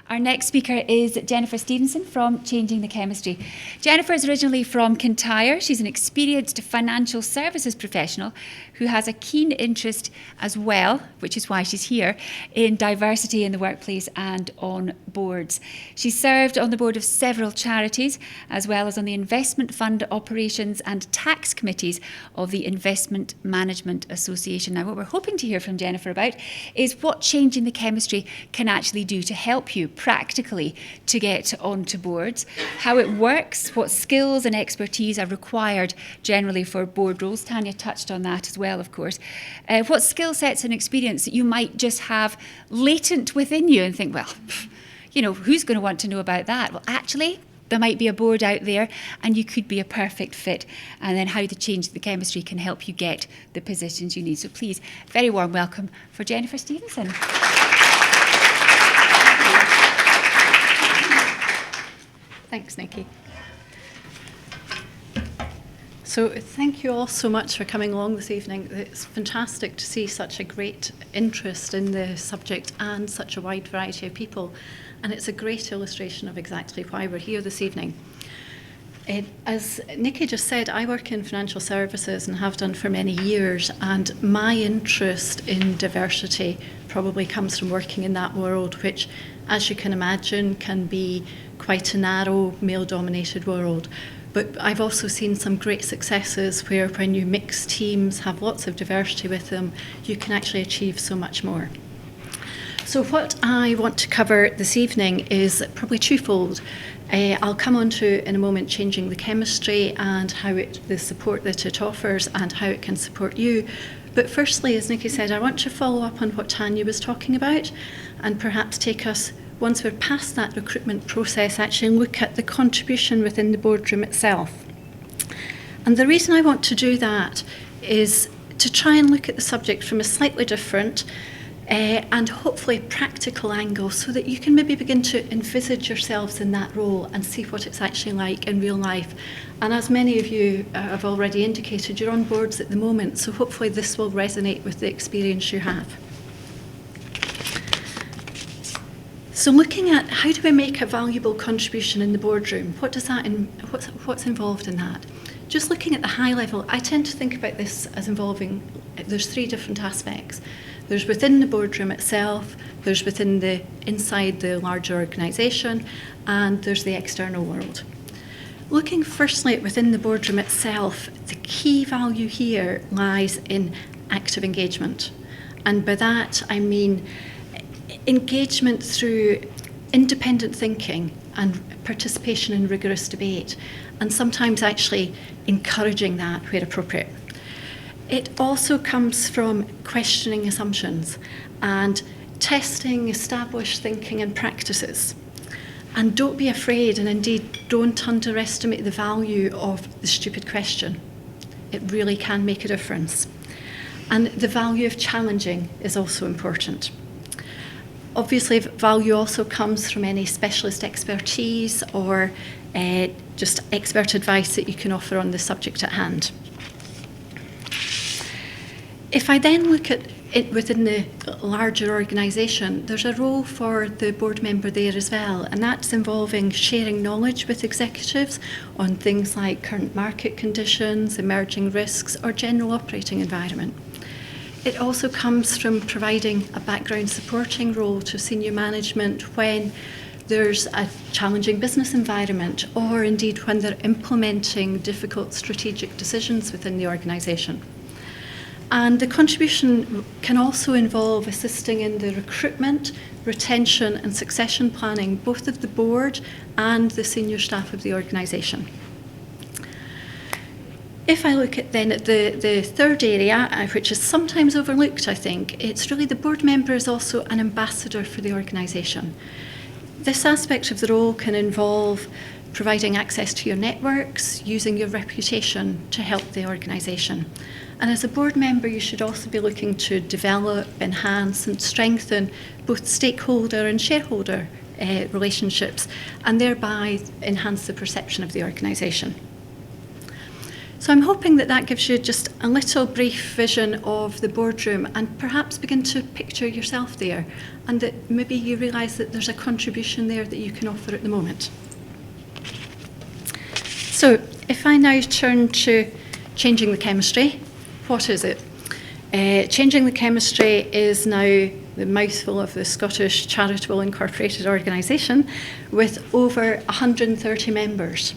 Our next speaker is Jennifer Stevenson from Changing the Chemistry. Jennifer is originally from Kintyre. She's an experienced financial services professional who has a keen interest as well, which is why she's here, in diversity in the workplace and on boards. She served on the board of several charities, as well as on the investment fund operations and tax committees of the Investment Management Association. Now, what we're hoping to hear from Jennifer about is what Changing the Chemistry can actually do to help you practically to get onto boards, how it works, what skills and expertise are required generally for board roles. Tanya touched on that as well, of course. What skill sets and experience that you might just have latent within you and think, well, you know, who's going to want to know about that? Well, actually, there might be a board out there and you could be a perfect fit. And then how the Change the Chemistry can help you get the positions you need. So please, very warm welcome for Jennifer Stevenson. Thanks, Nikki. So thank you all so much for coming along this evening. It's fantastic to see such a great interest in the subject and such a wide variety of people. And it's a great illustration of exactly why we're here this evening. As Nikki just said, I work in financial services and have done for many years, and my interest in diversity probably comes from working in that world, which, as you can imagine, can be quite a narrow, male-dominated world. But I've also seen some great successes where when you mix teams, have lots of diversity with them, you can actually achieve so much more. So what I want to cover this evening is probably twofold. I'll come on to, in a moment, Changing the Chemistry and how the support that it offers and how it can support you. But firstly, as Nikki said, I want to follow up on what Tanya was talking about and perhaps take us, once we're past that recruitment process, actually look at the contribution within the boardroom itself. And the reason I want to do that is to try and look at the subject from a slightly different and hopefully practical angle, so that you can maybe begin to envisage yourselves in that role and see what it's actually like in real life. And as many of you have already indicated, you're on boards at the moment, so hopefully this will resonate with the experience you have. So looking at how do we make a valuable contribution in the boardroom, what's involved in that? Just looking at the high level, I tend to think about this as involving, there's three different aspects. There's within the boardroom itself, there's inside the larger organisation, and there's the external world. Looking firstly at within the boardroom itself, the key value here lies in active engagement. And by that I mean engagement through independent thinking and participation in rigorous debate, and sometimes actually encouraging that where appropriate. It also comes from questioning assumptions and testing established thinking and practices. And don't be afraid, and indeed don't underestimate the value of the stupid question. It really can make a difference. And the value of challenging is also important. Obviously, value also comes from any specialist expertise or just expert advice that you can offer on the subject at hand. If I then look at it within the larger organisation, there's a role for the board member there as well, and that's involving sharing knowledge with executives on things like current market conditions, emerging risks, or general operating environment. It also comes from providing a background supporting role to senior management when there's a challenging business environment, or indeed when they're implementing difficult strategic decisions within the organisation. And the contribution can also involve assisting in the recruitment, retention and succession planning, both of the board and the senior staff of the organisation. If I look at the third area, which is sometimes overlooked, I think, it's really the board member is also an ambassador for the organisation. This aspect of the role can involve providing access to your networks, using your reputation to help the organisation. And as a board member, you should also be looking to develop, enhance and strengthen both stakeholder and shareholder relationships, and thereby enhance the perception of the organisation. So I'm hoping that that gives you just a little brief vision of the boardroom and perhaps begin to picture yourself there, and that maybe you realise that there's a contribution there that you can offer at the moment. So if I now turn to changing the chemistry, what is it? Changing the chemistry is now the mouthful of the Scottish Charitable Incorporated Organisation with over 130 members.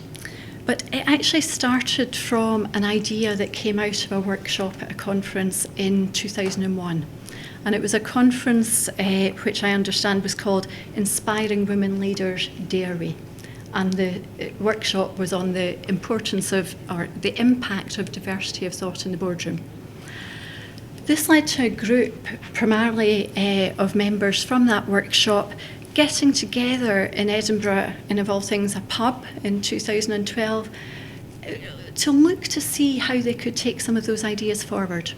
But it actually started from an idea that came out of a workshop at a conference in 2001. And it was a conference which I understand was called Inspiring Women Leaders, Dare We? And the workshop was on the importance of, or the impact of diversity of thought in the boardroom. This led to a group primarily of members from that workshop getting together in Edinburgh, in of all things a pub in 2012, to look to see how they could take some of those ideas forward.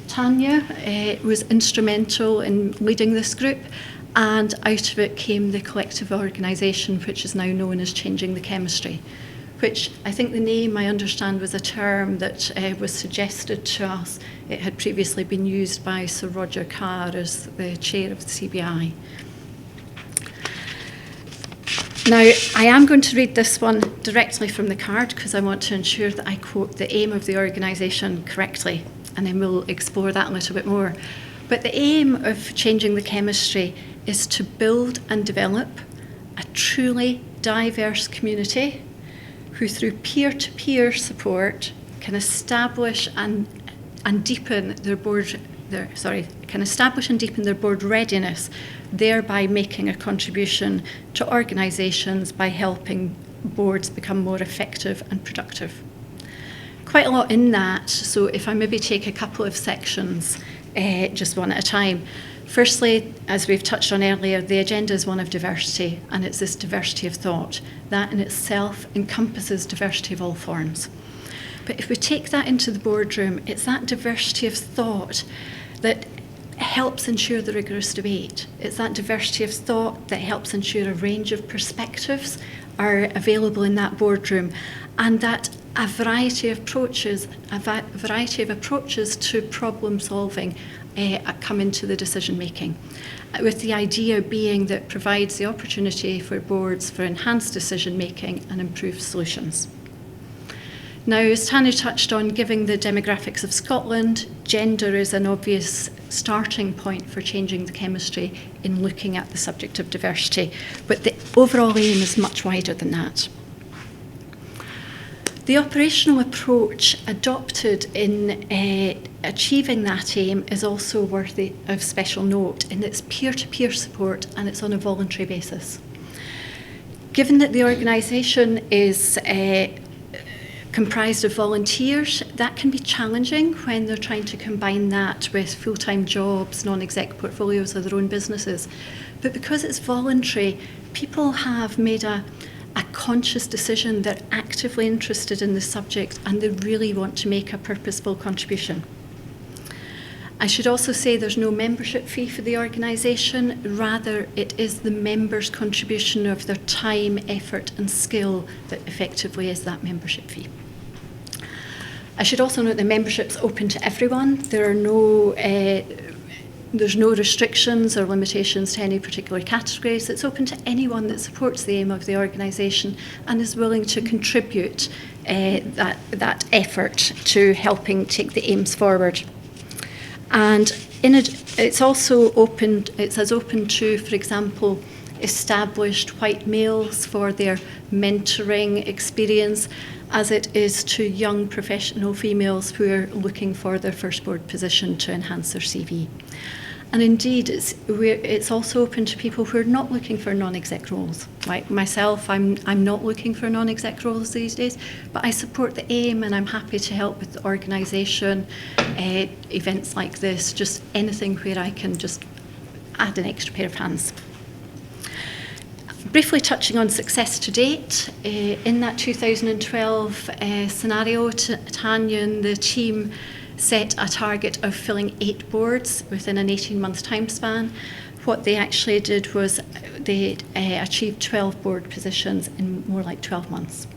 Tanya was instrumental in leading this group, and out of it came the collective organisation which is now known as Changing the Chemistry, which I think the name, I understand, was a term that was suggested to us. It had previously been used by Sir Roger Carr as the chair of the CBI. Now, I am going to read this one directly from the card because I want to ensure that I quote the aim of the organisation correctly, and then we'll explore that a little bit more. But the aim of Changing the Chemistry is to build and develop a truly diverse community who, through peer-to-peer support, can establish and deepen their board readiness, thereby making a contribution to organisations by helping boards become more effective and productive. Quite a lot in that, so if I maybe take a couple of sections, just one at a time. Firstly, as we've touched on earlier, the agenda is one of diversity, and it's this diversity of thought. That in itself encompasses diversity of all forms. But if we take that into the boardroom, it's that diversity of thought that helps ensure the rigorous debate. It's that diversity of thought that helps ensure a range of perspectives are available in that boardroom, and that a variety of approaches to problem solving come into the decision making, with the idea being that it provides the opportunity for boards for enhanced decision making and improved solutions. Now, as Tanya touched on, given the demographics of Scotland, gender is an obvious starting point for changing the chemistry in looking at the subject of diversity, but the overall aim is much wider than that. The operational approach adopted in achieving that aim is also worthy of special note in its peer-to-peer support, and it's on a voluntary basis. Given that the organisation is comprised of volunteers, that can be challenging when they're trying to combine that with full-time jobs, non-exec portfolios of their own businesses. But because it's voluntary, people have made a conscious decision. They're actively interested in the subject and they really want to make a purposeful contribution. I should also say there's no membership fee for the organisation, rather it is the members' contribution of their time, effort and skill that effectively is that membership fee. I should also note the membership's open to everyone. There are there's no restrictions or limitations to any particular categories. It's open to anyone that supports the aim of the organisation and is willing to contribute that effort to helping take the aims forward. And it's also open. It's as open to, for example, established white males for their mentoring experience as it is to young professional females who are looking for their first board position to enhance their CV. And indeed, it's also open to people who are not looking for non-exec roles. Like myself, I'm not looking for non-exec roles these days, but I support the aim and I'm happy to help with the organisation, events like this, just anything where I can just add an extra pair of hands. Briefly touching on success to date, in that 2012 scenario, Tanya and the team set a target of filling 8 boards within an 18-month time span. What they actually did was they achieved 12 board positions in more like 12 months.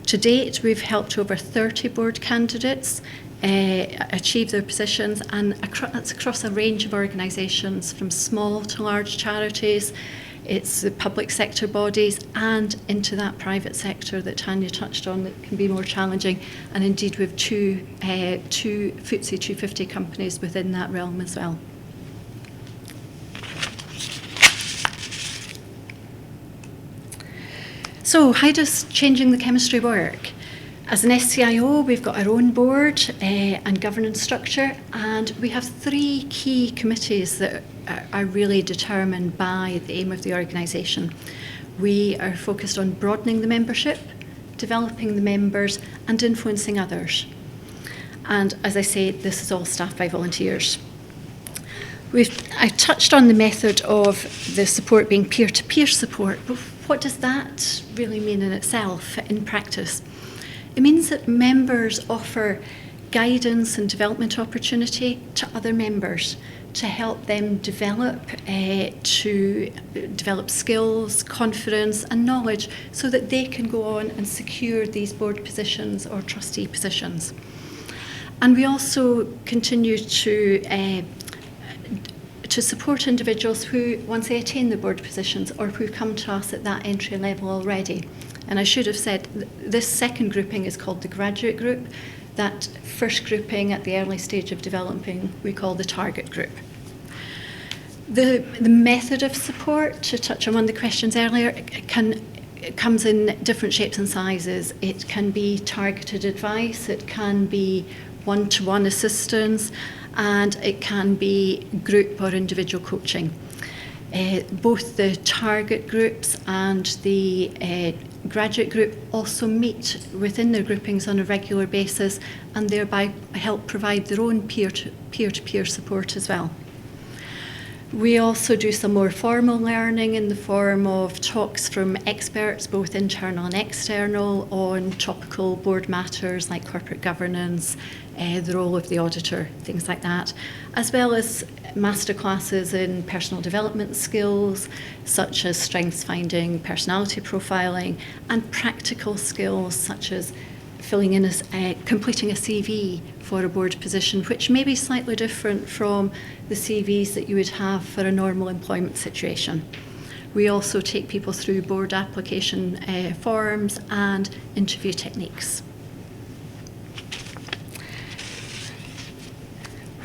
To date, we've helped over 30 board candidates achieve their positions, and that's across a range of organisations, from small to large charities. It's the public sector bodies and into that private sector that Tanya touched on that can be more challenging. And indeed, we have two FTSE 250 companies within that realm as well. So how does changing the chemistry work? As an SCIO, we've got our own board and governance structure, and we have 3 key committees that are really determined by the aim of the organisation. We are focused on broadening the membership, developing the members, and influencing others. And as I say, this is all staffed by volunteers. I touched on the method of the support being peer-to-peer support, but what does that really mean in itself in practice? It means that members offer guidance and development opportunity to other members to help them develop skills, confidence and knowledge so that they can go on and secure these board positions or trustee positions. And we also continue to support individuals who, once they attain the board positions or who come to us at that entry level already. And I should have said, this second grouping is called the graduate group. That first grouping at the early stage of developing, we call the target group. The method of support, to touch on one of the questions earlier, it comes in different shapes and sizes. It can be targeted advice, it can be one-to-one assistance, and it can be group or individual coaching. Both the target groups and the graduate group also meet within their groupings on a regular basis and thereby help provide their own peer-to-peer support as well. We also do some more formal learning in the form of talks from experts, both internal and external, on topical board matters like corporate governance, the role of the auditor, things like that, as well as masterclasses in personal development skills, such as strengths finding, personality profiling, and practical skills such as completing a CV for a board position, which may be slightly different from the CVs that you would have for a normal employment situation. We also take people through board application forms and interview techniques.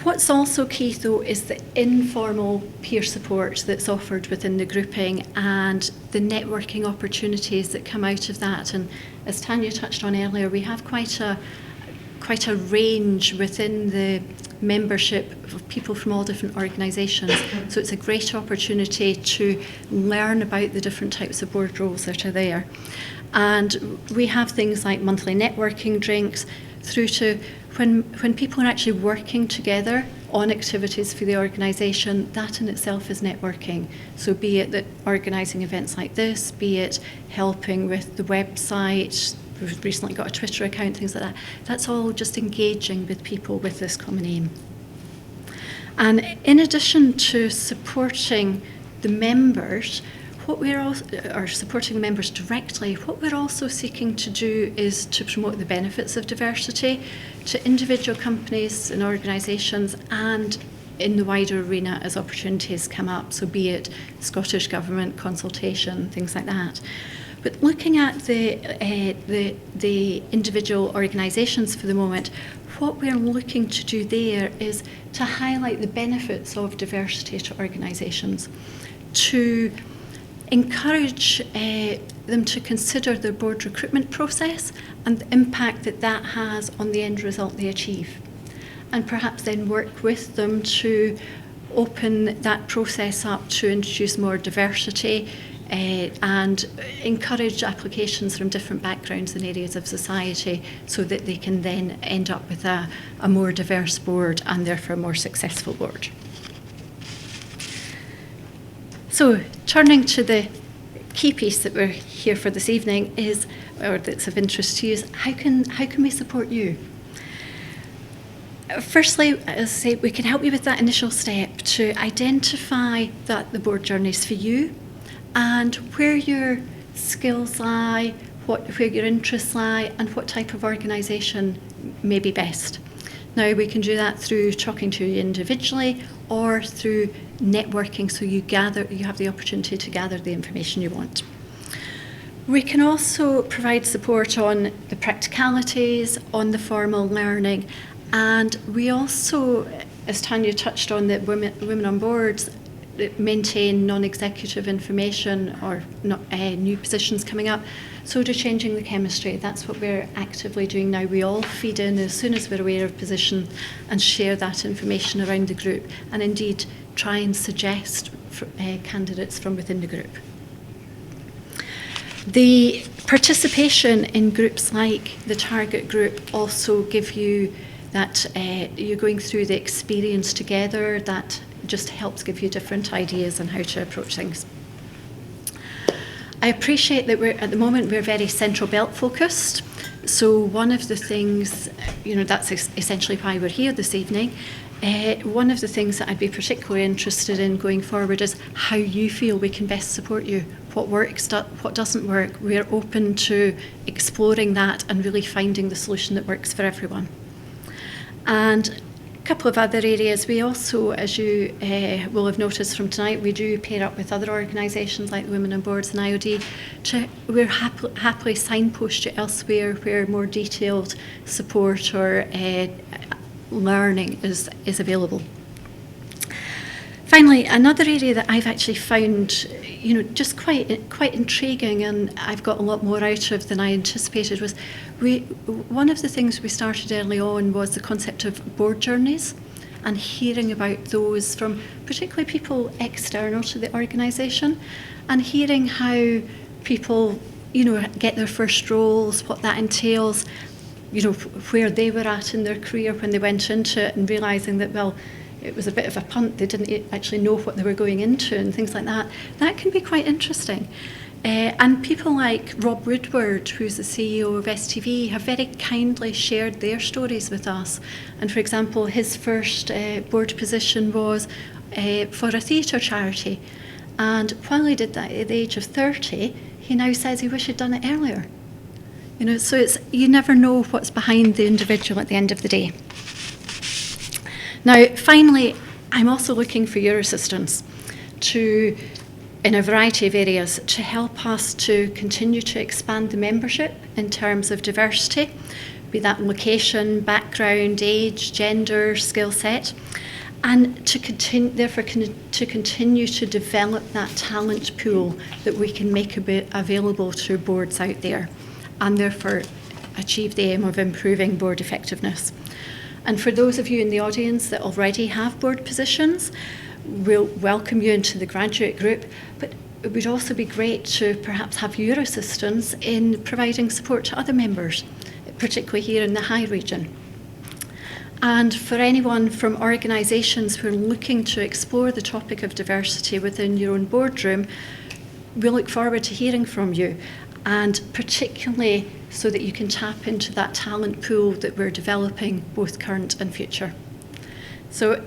What's also key, though, is the informal peer support that's offered within the grouping and the networking opportunities that come out of that. And as Tanya touched on earlier, we have quite a range within the membership of people from all different organisations. So it's a great opportunity to learn about the different types of board roles that are there. And we have things like monthly networking drinks through to when people are actually working together on activities for the organisation, that in itself is networking. So be it that organising events like this, be it helping with the website, we've recently got a Twitter account, things like that. That's all just engaging with people with this common aim. And in addition to supporting the members, supporting the members directly, what we're also seeking to do is to promote the benefits of diversity to individual companies and organisations and in the wider arena as opportunities come up, so be it Scottish Government consultation, things like that. But looking at the individual organisations for the moment, what we're looking to do there is to highlight the benefits of diversity to organisations, to encourage them to consider their board recruitment process and the impact that that has on the end result they achieve, and perhaps then work with them to open that process up to introduce more diversity and encourage applications from different backgrounds and areas of society so that they can then end up with a more diverse board and therefore a more successful board. So turning to the key piece that we're here for this evening is, or that's of interest to you, is how can we support you? Firstly, as I say, we can help you with that initial step to identify that the board journey is for you and where your skills lie, where your interests lie, and what type of organisation may be best. Now, we can do that through talking to you individually or through networking, so you have the opportunity to gather the information you want. We can also provide support on the practicalities, on the formal learning, and we also, as Tanya touched on, that women on boards maintain non-executive information or new positions coming up. So to Changing the Chemistry, that's what we're actively doing now. We all feed in as soon as we're aware of position and share that information around the group, and indeed try and suggest candidates from within the group. The participation in groups like the target group also give you that you're going through the experience together. That just helps give you different ideas on how to approach things. I appreciate that at the moment we're very Central Belt focused. So one of the things, that's essentially why we're here this evening. One of the things that I'd be particularly interested in going forward is how you feel we can best support you. What works, what doesn't work. We're open to exploring that and really finding the solution that works for everyone. And a couple of other areas. We also, as you will have noticed from tonight, we do pair up with other organisations like Women on Boards and IOD. We're happily signpost you elsewhere where more detailed support or learning is available. Finally, another area that I've actually found, just quite intriguing, and I've got a lot more out of than I anticipated, was one of the things we started early on was the concept of board journeys, and hearing about those from particularly people external to the organisation, and hearing how people, get their first roles, what that entails, where they were at in their career when they went into it, and realising that, well, it was a bit of a punt. They didn't actually know what they were going into and things like that. That can be quite interesting. And people like Rob Woodward, who's the CEO of STV, have very kindly shared their stories with us. And for example, his first board position was for a theatre charity. And while he did that at the age of 30, he now says he wished he'd done it earlier. So you never know what's behind the individual at the end of the day. Now, finally, I'm also looking for your assistance in a variety of areas to help us to continue to expand the membership in terms of diversity, be that location, background, age, gender, skill set, and to continue to develop that talent pool that we can make available to boards out there, and therefore achieve the aim of improving board effectiveness. And for those of you in the audience that already have board positions, we'll welcome you into the graduate group, but it would also be great to perhaps have your assistance in providing support to other members, particularly here in the High region. And for anyone from organisations who are looking to explore the topic of diversity within your own boardroom, we look forward to hearing from you, and particularly so that you can tap into that talent pool that we're developing, both current and future. So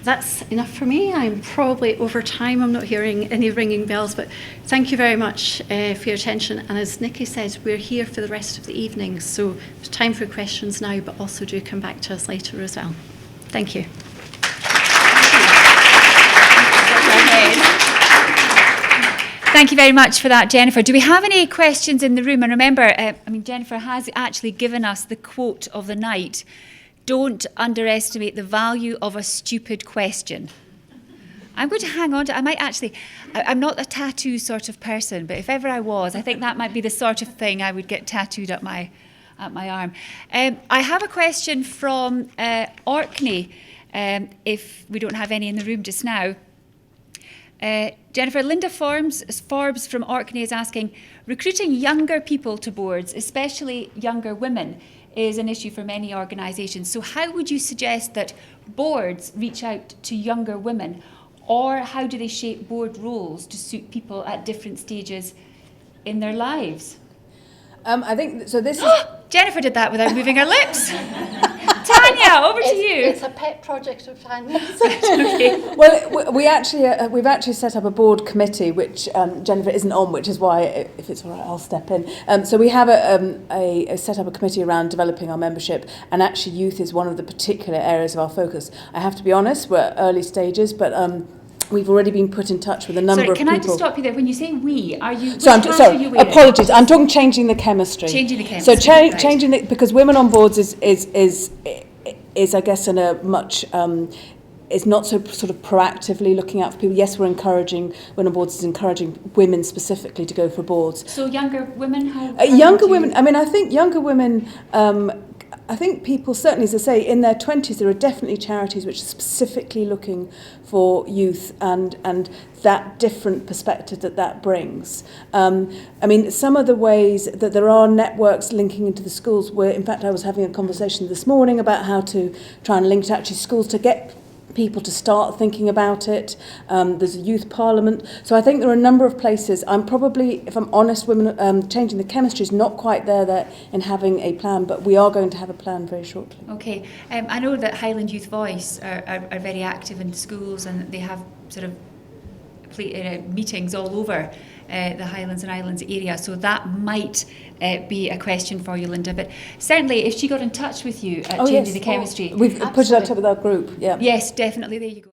that's enough for me. I'm probably over time. I'm not hearing any ringing bells, but thank you very much for your attention. And as Nikki said, we're here for the rest of the evening, so there's time for questions now, but also do come back to us later as well. Thank you. Thank you very much for that, Jennifer. Do we have any questions in the room? And remember, Jennifer has actually given us the quote of the night: don't underestimate the value of a stupid question. I'm going to hang on to it. I'm not a tattoo sort of person, but if ever I was, I think that might be the sort of thing I would get tattooed up my arm. I have a question from Orkney, if we don't have any in the room just now. Jennifer, Linda Forbes from Orkney is asking, recruiting younger people to boards, especially younger women, is an issue for many organisations. So how would you suggest that boards reach out to younger women, or how do they shape board roles to suit people at different stages in their lives? I think so. This is Jennifer did that without moving her lips. Tanya, over to you. It's a pet project of Tanya's. Okay. Well, we've actually set up a board committee, which Jennifer isn't on, which is why, if it's all right, I'll step in. So we have set up a committee around developing our membership, and actually youth is one of the particular areas of our focus. I have to be honest, we're at early stages, but we've already been put in touch with a number of people. Can I just stop you there? When you say we, are you? Sorry, apologies. I'm talking changing the chemistry. Changing the chemistry. So changing it, because women on boards is I guess in a much is not so sort of proactively looking out for people. Yes, women on boards is encouraging women specifically to go for boards. So younger women, younger women. I mean, I think younger women. I think people, certainly, as I say, in their 20s, there are definitely charities which are specifically looking for youth and that different perspective that brings. I mean, some of the ways that there are networks linking into the schools where, in fact, I was having a conversation this morning about how to try and link to actually schools to get people to start thinking about it. There's a youth parliament. So I think there are a number of places. I'm probably, if I'm honest, women changing the chemistry is not quite there in having a plan, but we are going to have a plan very shortly. Okay. I know that Highland Youth Voice are very active in schools, and they have sort of meetings all over the Highlands and Islands area, so that might be a question for you, Linda. But certainly, if she got in touch with you at Changing the Chemistry, we've put it out with our group. Yeah. Yes, definitely. There you go.